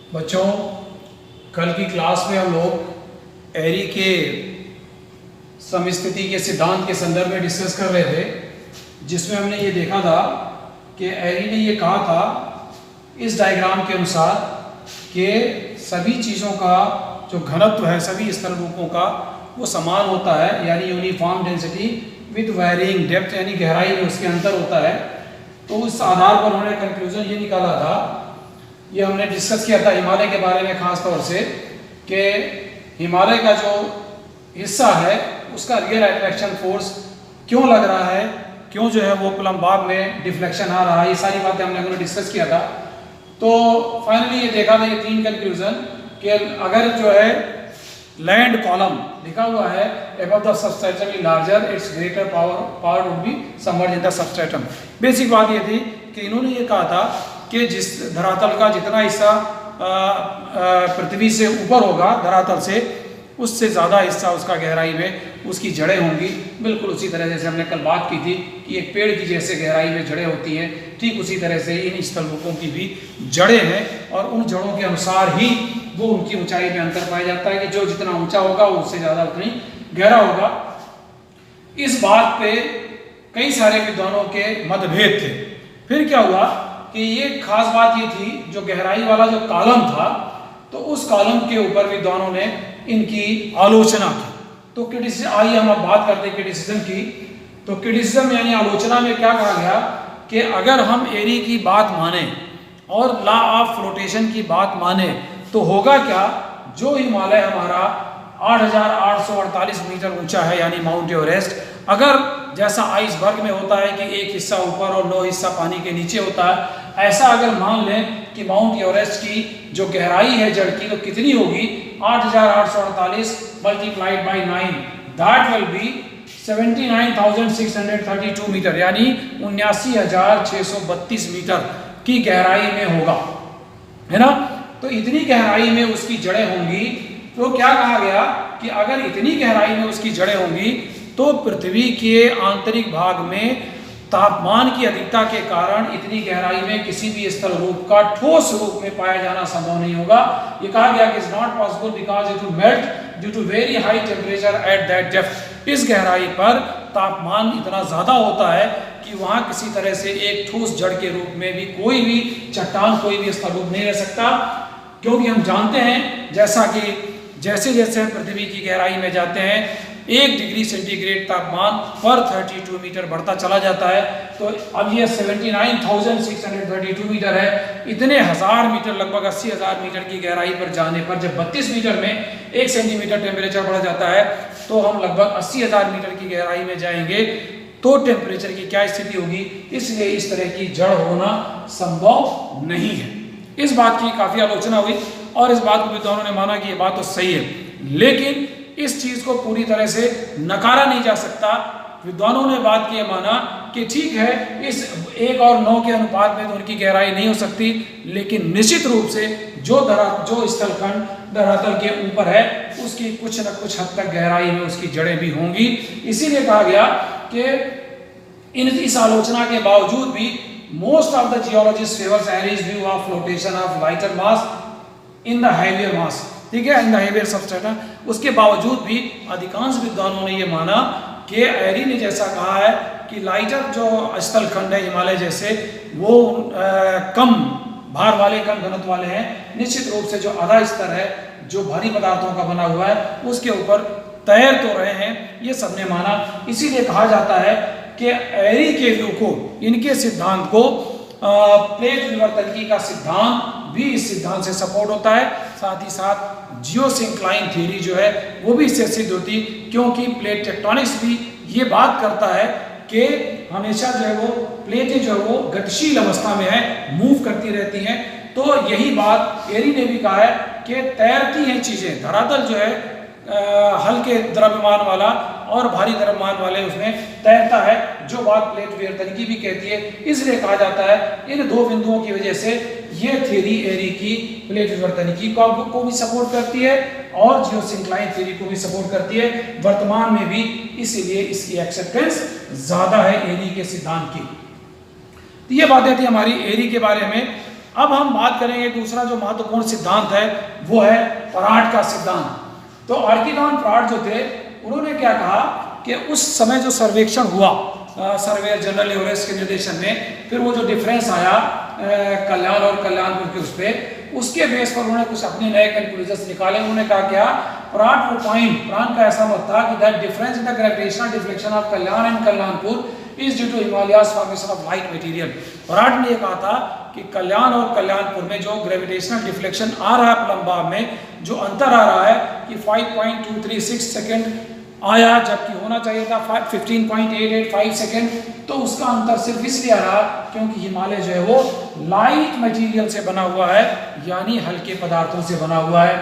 बच्चों, कल की क्लास में हम लोग एरी के समस्थिति के सिद्धांत के संदर्भ में डिस्कस कर रहे थे, जिसमें हमने ये देखा था कि एरी ने ये कहा था इस डायग्राम के अनुसार कि सभी चीज़ों का जो घनत्व है सभी स्थल रूपों का वो समान होता है, यानी uniform density with varying depth, यानी गहराई में उसके अंतर होता है। तो उस आधार पर उन्होंने कंक्लूजन ये निकाला था, ये हमने डिस्कस किया था हिमालय के बारे में खास तौर से, कि हिमालय का जो हिस्सा है उसका रियल अट्रैक्शन फोर्स क्यों लग रहा है, क्यों जो है वो प्लम्बार में डिफ्लेक्शन आ रहा है, ये सारी बातें हम लोगों ने डिस्कस किया था। तो फाइनली ये देखा था, ये तीन कंक्लूजन कि अगर जो है लैंड कॉलम लिखा हुआ है above the substratum is larger, its greater power would be submerged in the substratum। Basic बात ये थी कि इन्होंने ये कहा था कि जिस धरातल का जितना हिस्सा पृथ्वी से ऊपर होगा धरातल से, उससे ज़्यादा हिस्सा उसका गहराई में उसकी जड़ें होंगी। बिल्कुल उसी तरह जैसे हमने कल बात की थी कि एक पेड़ की जैसे गहराई में जड़ें होती हैं, ठीक उसी तरह से इन स्थल रूपों की भी जड़ें हैं, और उन जड़ों के अनुसार ही वो उनकी ऊंचाई में अंतर पाया जाता है कि जो जितना ऊंचा होगा उससे ज़्यादा उतनी गहरा होगा। इस बात पे कई सारे विद्वानों के मतभेद थे। फिर क्या हुआ कि ये खास बात ये थी, जो गहराई वाला जो कॉलम था, तो उस कॉलम के ऊपर विद्वानों ने इनकी आलोचना की। तो क्रिटिसिज्म, आइए हम अब बात करते हैं क्रिटिसिज्म की। तो क्रिटिसिज्म यानी आलोचना में क्या कहा गया कि अगर हम एरी की बात माने और लॉ ऑफ फ्लोटेशन की बात माने तो होगा क्या, जो हिमालय हमारा 8,848 मीटर ऊंचा है यानी माउंट एवरेस्ट, अगर जैसा आइसबर्ग में होता है कि एक हिस्सा ऊपर और 9 हिस्सा पानी के नीचे होता है, ऐसा अगर मान लें कि माउंट एवरेस्ट की जो गहराई है जड़ की तो कितनी होगी, 8,848 multiplied by 9, that will be 79,632 metre, यानी 79,632 मीटर की गहराई में होगा, है ना। तो इतनी गहराई में उसकी जड़ें होंगी। तो क्या कहा गया कि अगर इतनी गहराई में उसकी जड़ें होंगी तो पृथ्वी के आंतरिक भाग में तापमान की अधिकता के कारण इतनी गहराई में किसी भी स्थल रूप का ठोस रूप में पाया जाना संभव नहीं होगा। ये कहा गया कि it's not possible because it will melt due to very high temperature at that depth. इस गहराई पर तापमान इतना ज्यादा होता है कि वहां किसी तरह से एक ठोस जड़ के रूप में भी कोई भी चट्टान, कोई भी स्थल रूप नहीं रह सकता, क्योंकि हम जानते हैं जैसा कि जैसे जैसे हम पृथ्वी की गहराई में जाते हैं 1 डिग्री सेंटीग्रेड तापमान पर 32 मीटर बढ़ता चला जाता है। तो अब ये 79,632 मीटर है। इतने हजार मीटर, लगभग 80,000 मीटर की गहराई पर जाने पर जब 32 मीटर में 1 सेंटीमीटर टेम्परेचर बढ़ जाता है तो हम लगभग 80,000 मीटर की गहराई में जाएंगे, तो टेम्परेचर की क्या स्थिति होगी। इसलिए इस तरह की जड़ होना संभव नहीं है। इस बात की काफी आलोचना हुई और इस बात को विद्वानों ने माना कि ये बात तो सही है, लेकिन इस चीज को पूरी तरह से नकारा नहीं जा सकता। विद्वानों ने बात की माना कि ठीक है, इस 1 और 9 के अनुपात में तो उनकी गहराई नहीं हो सकती, लेकिन निश्चित रूप से जो स्थलखंड धरातल के ऊपर है उसकी कुछ न कुछ हद तक गहराई में उसकी जड़ें भी होंगी। इसीलिए कहा गया कि इस आलोचना के बावजूद भी most of the geologist favours Airy's view of flotation of lighter mass in the heavier mass, ठीक है, इन द हेवियर सबस्ट्रेटा। उसके बावजूद भी अधिकांश विद्वानों ने यह माना कि एरी ने जैसा कहा है कि लाइटर जो स्थलखंड है हिमालय जैसे, वो कम भार वाले, कम घनत्व वाले हैं। निश्चित रूप से जो आधा स्तर है जो भारी पदार्थों का बना हुआ है उसके ऊपर तैर तो रहे हैं, ये सबने माना। इसीलिए कहा जाता है कि एरी के व्यू को, इनके सिद्धांत को, प्लेट विवर्तनिकी का सिद्धांत भी इस सिद्धांत से सपोर्ट होता है। साथ ही साथ जियोसिंक्लाइन थ्योरी जो है वो भी इससे सिद्ध होती, क्योंकि प्लेट टेक्टोनिक्स भी ये बात करता है कि हमेशा जो है वो प्लेटें जो है वो गतिशील अवस्था में है, मूव करती रहती हैं। तो यही बात एरी ने भी कहा है कि तैरती हैं चीजें, धरातल जो है हल्के द्रव्यमान वाला और भारी द्रव्यमान वाले उसमें तैरता है, जो बात प्लेट विवर्तनिकी भी कहती है। इसलिए कहा जाता है इन 2 बिंदुओं की वजह से ये थ्योरी एरी की प्लेट विवर्तनिकी को भी सपोर्ट करती है और जियोसिंक्लाइन थ्योरी को भी सपोर्ट करती है वर्तमान में भी। इसीलिए इसकी एक्सेप्टेंस ज्यादा है एरी के सिद्धांत की। तो ये बातें थी हमारी एरी के बारे में। अब हम बात करेंगे दूसरा जो महत्वपूर्ण सिद्धांत है, वो है पराट का सिद्धांत। तो आर्किडॉन पराट जो थे, उन्होंने क्या कहा कि उस समय जो सर्वेक्षण हुआ सर्वेयर जनरल एवरेस्ट के निर्देशन में, फिर वो जो डिफरेंस आया कल्याण और कल्याणपुर के उस पर, उसके बेस पर उन्होंने कुछ अपने नए कंक्लूजन निकाले। उन्होंने कहा क्या, पराट वो पॉइंट, पराट का ऐसा मत था कि that difference in the gravitational deflection of Kalyan and Kalyanpur is due to Himalayas formation of light material. Pratt ने ये कहा था कि कल्याण और कल्याणपुर में जो ग्रेविटेशनल डिफ्लेक्शन आ रहा है लंबाव में, जो अंतर आ रहा है कि 5.236 सेकेंड आया, जबकि होना चाहिए था 15.885 सेकेंड, तो उसका अंतर सिर्फ इसलिए आ रहा क्योंकि हिमालय जो है वो लाइट मटेरियल से बना हुआ है, यानी हल्के पदार्थों से बना हुआ है।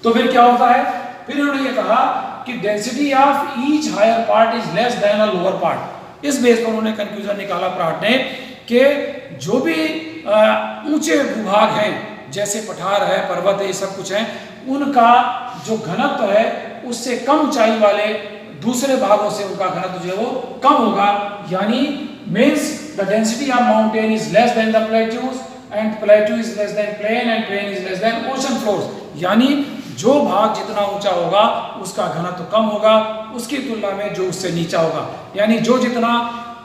तो फिर क्या होता है, फिर उन्होंने ये कहा कि density of each higher part is less than a lower part. इस बेस पर उन्होंने कंक्लूजन निकाला पराट ने कि जो भी ऊंचे भूभाग हैं, जैसे पठार है, पर्वत है, ये सब कुछ है, उनका जो घनत्व है उससे कम ऊंचाई वाले दूसरे भागों से उनका घनत्व जो है वो कम होगा, यानी means the density of mountain is less than the plateaus and plateau is less than plain and plain is less than ocean floors. यानी जो भाग जितना ऊंचा होगा उसका घनत्व कम होगा उसकी तुलना में जो उससे नीचा होगा, यानी जो जितना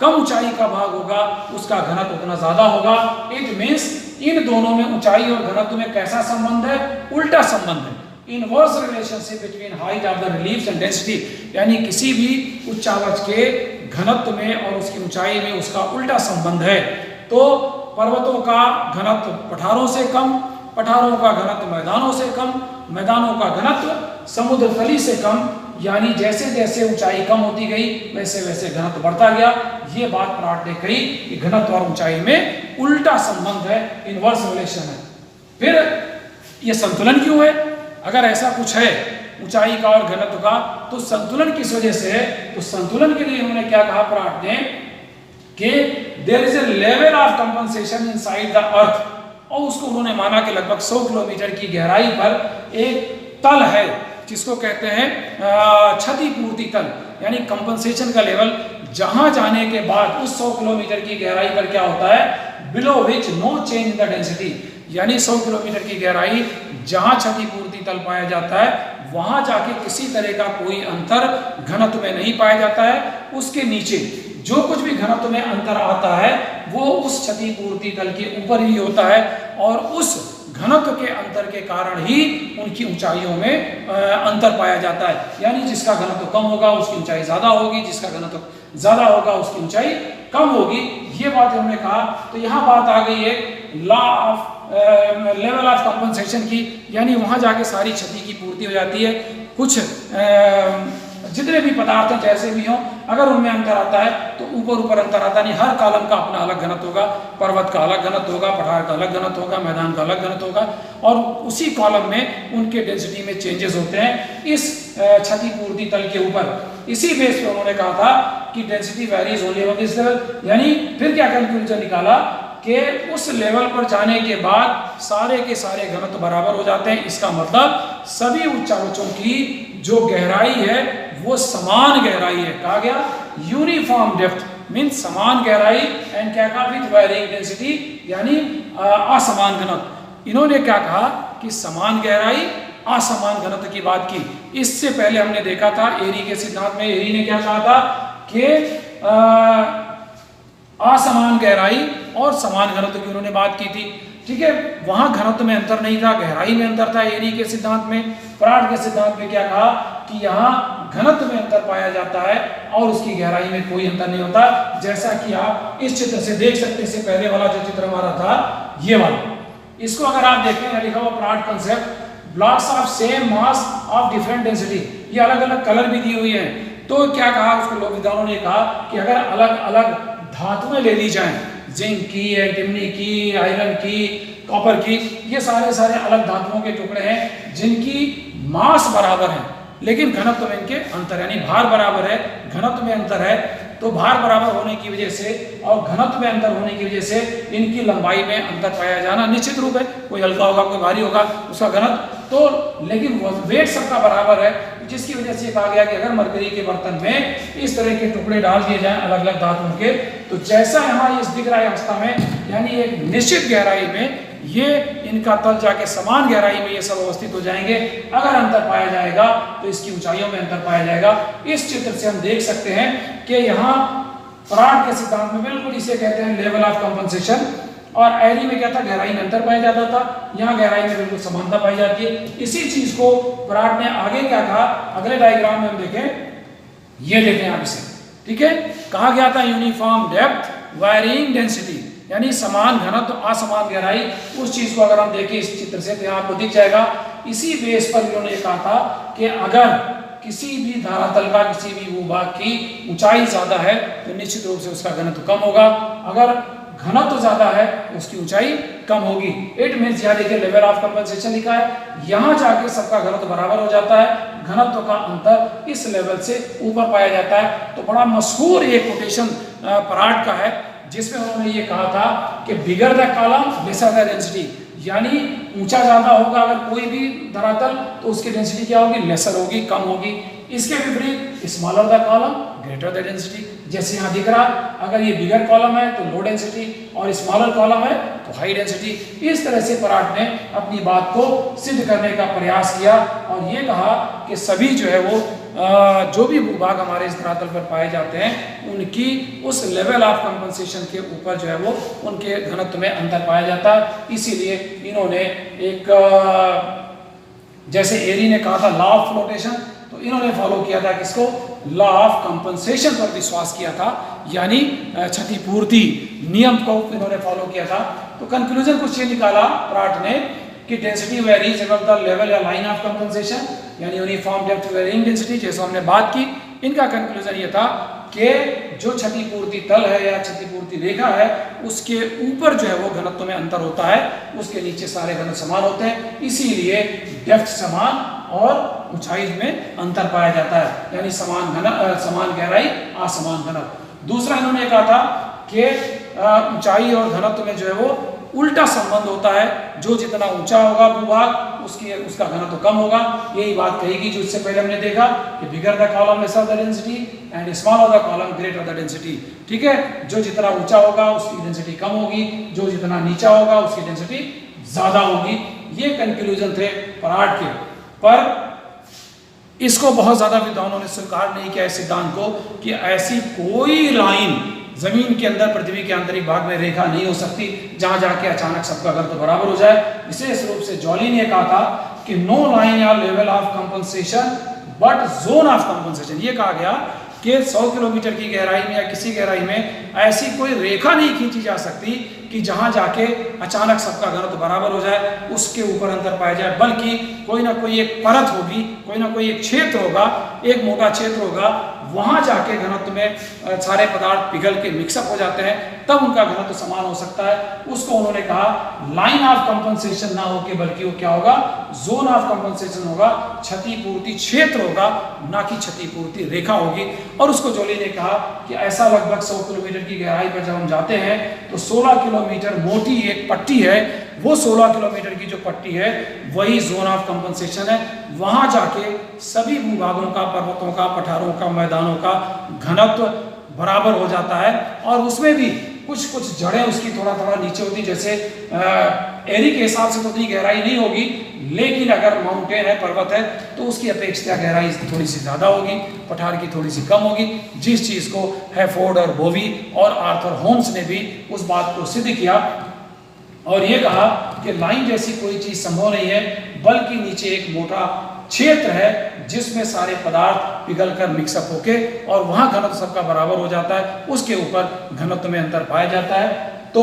कम ऊंचाई का भाग होगा उसका घनत्व उतना ज्यादा होगा। इट मींस इन दोनों में ऊंचाई और घनत्व में कैसा संबंध है, उल्टा संबंध है, inverse relationship between height of the reliefs and density, यानी किसी भी उच्चावच के घनत्व में और उसकी ऊंचाई में उसका उल्टा संबंध है। तो पर्वतों का घनत्व पठारों से कम, पठारों का घनत्व मैदानों से कम, मैदानों का घनत्व समुद्र तली से कम, यानी जैसे जैसे ऊंचाई कम होती गई वैसे वैसे घनत्व बढ़ता गया। ये बात पराट ने कही कि घनत्व और ऊंचाई में उल्टा संबंध है, इनवर्स रिलेशन है। फिर ये संतुलन क्यों है? अगर ऐसा कुछ है ऊंचाई का और घनत्व का, तो संतुलन किस वजह से है? तो संतुलन के लिए उन्होंने क्या कहा पराट ने कि there is a level of compensation inside the earth, और उसको उन्होंने माना कि लगभग 100 किलोमीटर की गहराई पर एक तल है जिसको कहते हैं क्षतिपूर्ति तल, यानी कंपनसेशन का लेवल, जहां जाने के बाद उस 100 किलोमीटर की गहराई पर क्या होता है, below which no change in the density, यानी 100 किलोमीटर की गहराई जहां क्षतिपूर्ति तल पाया जाता है वहां जाके किसी तरह का कोई अंतर घनत्व में नहीं पाया जाता है। उसके नीचे जो कुछ भी घनत्व में अंतर आता है वो उस क्षतिपूर्ति तल के ऊपर ही होता है, और उस घनत्व के अंतर के कारण ही उनकी ऊंचाइयों में अंतर पाया जाता है, यानी जिसका घनत्व कम होगा उसकी ऊंचाई ज्यादा होगी, जिसका घनत्व ज्यादा होगा उसकी ऊंचाई कम होगी। ये बात उन्होंने कहा। तो यहाँ बात आ गई है law of level of compensation की, यानी वहां जाके सारी क्षति की पूर्ति हो जाती है। कुछ जितने भी पदार्थ हैं जैसे भी हों, अगर उनमें अंतर आता है तो ऊपर ऊपर अंतर आता नहीं, हर कॉलम का अपना अलग घनत्व होगा, पर्वत का अलग घनत्व होगा, पठार का अलग घनत्व होगा, मैदान का अलग घनत्व होगा, और उसी कॉलम में उनके डेंसिटी में चेंजेस होते हैं इस क्षतिपूर्ति तल के ऊपर। इसी बेस पे उन्होंने कहा था कि density varies only on this level, यानी फिर क्या कंक्लूजन निकाला कि उस लेवल पर जाने के बाद सारे के सारे घनत्व बराबर हो जाते हैं। इसका मतलब सभी उच्चावचों की जो गहराई है वो समान गहराई है। कहा गया यूनिफॉर्म डेप्थ मीन्स समान गहराई, एंड क्या कहा विद वेरिंग डेंसिटी, यानी असमान घनत्व। इन्होंने क्या कहा कि समान गहराई असमान घनत्व की बात की। इससे पहले हमने देखा था एरी के सिद्धांत में, एरी ने क्या कहा था कि असमान गहराई और समान घनत्व की उन्होंने बात की थी। ठीक है, वहां घनत्व में अंतर नहीं था, गहराई में अंतर था एरी के सिद्धांत में। पराट के सिद्धांत में क्या कहा कि यहाँ घनत्व में अंतर पाया जाता है और उसकी गहराई में कोई अंतर नहीं होता, जैसा कि आप इस चित्र से देख सकते हैं। इससे पहले वाला जो चित्र हमारा था ये वाला, इसको अगर आप देखें लिखा हुआ Pratt concept blocks of same mass of different density, ये अलग अलग कलर भी दी हुई है। तो क्या कहा उसको लोक विद्वानों ने कहा कि अगर अलग अलग धातुएं ले ली जाएं, जिंक की, एंटीमनी की, आयरन की, कॉपर की, ये सारे अलग धातुओं के टुकड़े हैं जिनकी मास बराबर है लेकिन घनत्व में इनके अंतर, यानी भार बराबर है घनत्व में अंतर है। तो भार बराबर होने की वजह से और घनत्व में अंतर होने की वजह से इनकी लंबाई में अंतर पाया जाना निश्चित रूप है। कोई हल्का होगा कोई भारी होगा उसका घनत्व, तो लेकिन वेट सबका बराबर है। जिसकी वजह से कहा गया कि अगर मरकरी के बर्तन में इस तरह के टुकड़े डाल दिए जाएं अलग अलग धातुओं के, तो जैसा यहाँ इस दिख रहा है अवस्था में, यानी एक निश्चित गहराई में ये इनका तल जाके समान गहराई में ये सब अवस्थित हो जाएंगे। अगर अंतर पाया जाएगा तो इसकी ऊंचाइयों में अंतर पाया जाएगा। इस चित्र से हम देख सकते हैं कि यहाँ पराग के सिद्धांत में बिल्कुल इसे कहते हैं लेवल ऑफ कंपनसेशन, और एरी में क्या था, गहराई में अंतर पाया जाता था, यहाँ गहराई में बिल्कुल समानता पाई जाती है। इसी चीज को पराग ने आगे क्या कहा, अगले डायग्राम में हम देखें, ये देखें आप इसे, ठीक है। कहा गया था यूनिफॉर्म डेप्थ वायरिंग डेंसिटी, यानी समान घनत्व तो असमान गहराई। उस चीज को अगर हम देखें इस चित्र से तो यहाँ आपको दिख जाएगा। इसी बेस पर इन्होंने कहा था कि अगर किसी भी धरातल का किसी भी भूभाग की ऊंचाई ज्यादा है तो निश्चित रूप से उसका घनत्व कम होगा, अगर घनत्व ज्यादा है उसकी ऊंचाई कम होगी। इट मीन्स यहाँ देखिए लेवल ऑफ कंपनसेशन लिखा है, यहाँ जाके सबका घनत्व बराबर हो जाता है, घनत्व का अंतर इस लेवल से ऊपर पाया जाता है। तो बड़ा मशहूर एक कोटेशन पराग का है जिसमें उन्होंने ये कहा था कि bigger the column lesser the density, यानी ऊंचा ज्यादा होगा अगर कोई भी धरातल तो उसकी डेंसिटी क्या होगी, लेसर होगी, कम होगी। इसके विपरीत smaller the column greater the density, जैसे यहाँ दिख रहा, अगर ये बिगर कॉलम है तो लो डेंसिटी और स्मॉलर कॉलम है तो हाई डेंसिटी। इस तरह से पराग ने अपनी बात को सिद्ध करने का प्रयास किया और ये कहा कि सभी जो है वो जो भी भूभाग हमारे इस धरातल पर पाए जाते हैं उनकी उस लेवल ऑफ कंपनसेशन के ऊपर जो है वो उनके घनत्व में अंतर पाया जाता है। इसीलिए इन्होंने एक जैसे एरी ने कहा था लॉ ऑफ फ्लोटेशन, तो इन्होंने फॉलो किया था किसको, लॉ ऑफ कंपनसेशन पर विश्वास किया था, यानी क्षतिपूर्ति नियम को इन्होंने फॉलो किया था। तो कंक्लूजन कुछ ये निकाला पराग ने कि density varies above the level या लाइन ऑफ कंपनसेशन, यानी यूनिफॉर्म डेप्थ वेरिंग डेंसिटी, जैसे हमने बात की। इनका कंक्लूजन ये था कि जो क्षतिपूर्ति तल है या क्षतिपूर्ति रेखा है उसके ऊपर जो है वो घनत्व में अंतर होता है, उसके नीचे सारे घनत्व समान होते हैं, इसीलिए डेप्थ समान और ऊंचाई में अंतर पाया जाता है, यानी समान गहराई असमान घनत्व। दूसरा इन्होंने कहा था कि ऊंचाई और घनत्व में जो है वो उल्टा संबंध होता है, जो जितना ऊंचा होगा भूभाग उसका घनत्व कम होगा। यही बात कहेगी जो इससे पहले हमने देखा कि bigger the column lesser the density and smaller the column greater the density, ठीक है। जो जितना ऊंचा होगा उसकी डेंसिटी कम होगी, जो जितना नीचा होगा उसकी डेंसिटी ज्यादा होगी। ये कंक्लूजन थे पराग के, पर इसको बहुत ज्यादा विद्वानों ने स्वीकार नहीं किया इस सिद्धांत को कि ऐसी कोई लाइन जमीन के अंदर पृथ्वी के आंतरिक भाग में रेखा नहीं हो सकती जहां जाके अचानक सबका घनत्व बराबर हो जाए। विशेष रूप से जॉली ने कहा था कि नो लाइन या level of compensation but zone of compensation. ये कहा गया कि 100 किलोमीटर की गहराई में या किसी गहराई में ऐसी कोई रेखा नहीं खींची जा सकती कि जहां जाके अचानक सबका घनत्व बराबर हो जाए, उसके ऊपर अंतर पाया जाए, बल्कि कोई ना कोई एक परत होगी, कोई ना कोई एक क्षेत्र होगा, एक मोटा क्षेत्र होगा, वहां जाके घनत्व में सारे पदार्थ पिघल के मिक्सअप हो जाते हैं, तब उनका घनत्व समान हो सकता है। उसको उन्होंने कहा लाइन ऑफ कंपनसेशन ना होके बल्कि वो क्या होगा, जोन ऑफ कंपनसेशन होगा, क्षतिपूर्ति क्षेत्र होगा, ना कि क्षतिपूर्ति रेखा होगी। और उसको जोली ने कहा कि ऐसा लगभग 100 किलोमीटर की गहराई पर जब हम जाते हैं तो 16 किलोमीटर मोटी एक पट्टी है, वो 16 किलोमीटर की जो पट्टी है वही जोन ऑफ कंपनसेशन है। वहां जाके सभी भूभागों का, पर्वतों का, पठारों का, मैदानों का घनत्व बराबर हो जाता है, और उसमें भी कुछ जड़ें उसकी थोड़ा नीचे होती, जैसे एरी के हिसाब से तो उतनी गहराई नहीं होगी, लेकिन अगर माउंटेन है, पर्वत है, तो उसकी अपेक्षा गहराई थोड़ी सी ज्यादा होगी, पठार की थोड़ी सी कम होगी। जिस चीज को हैफोर्ड और बोवी और आर्थर होम्स ने भी उस बात को सिद्ध किया और ये कहा कि लाइन जैसी कोई चीज संभव नहीं है, बल्कि नीचे एक मोटा क्षेत्र है जिसमें सारे पदार्थ पिघलकर मिक्सअप होके और वहां घनत्व सबका बराबर हो जाता है, उसके ऊपर घनत्व में अंतर पाया जाता है। तो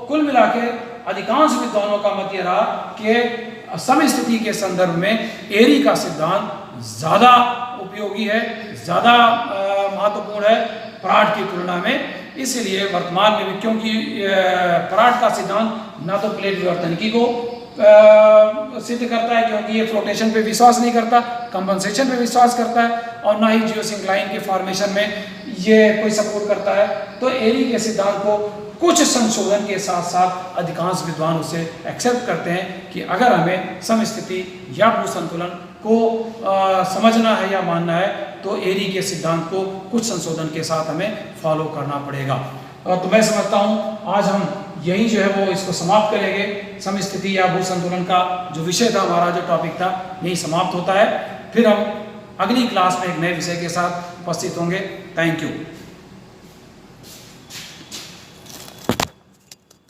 कुल मिला के अधिकांश विद्वानों का मत यह रहा कि समस्थिति के संदर्भ में एरी का सिद्धांत ज्यादा उपयोगी है, ज्यादा महत्वपूर्ण है पराग की तुलना में। इसलिए वर्तमान में भी, क्योंकि पराग का सिद्धांत ना तो प्लेट विवर्तनिकी को सिद्ध करता है, क्योंकि ये फ्लोटेशन पे विश्वास नहीं करता, कंपनसेशन पे विश्वास करता है, और ना ही जियोसिंक्लाइन के फॉर्मेशन में ये कोई सपोर्ट करता है। तो एरी के सिद्धांत को कुछ संशोधन के साथ साथ अधिकांश विद्वान उसे एक्सेप्ट करते हैं कि अगर हमें समस्थिति या भू संतुलन को समझना है या मानना है तो एरी के सिद्धांत को कुछ संशोधन के साथ हमें फॉलो करना पड़ेगा। तो मैं समझता हूँ आज हम यही जो है वो इसको समाप्त करेंगे। समस्थिति या भू संतुलन का जो विषय था, हमारा जो टॉपिक था, यही समाप्त होता है। फिर हम अगली क्लास में एक नए विषय के साथ उपस्थित होंगे। Thank you.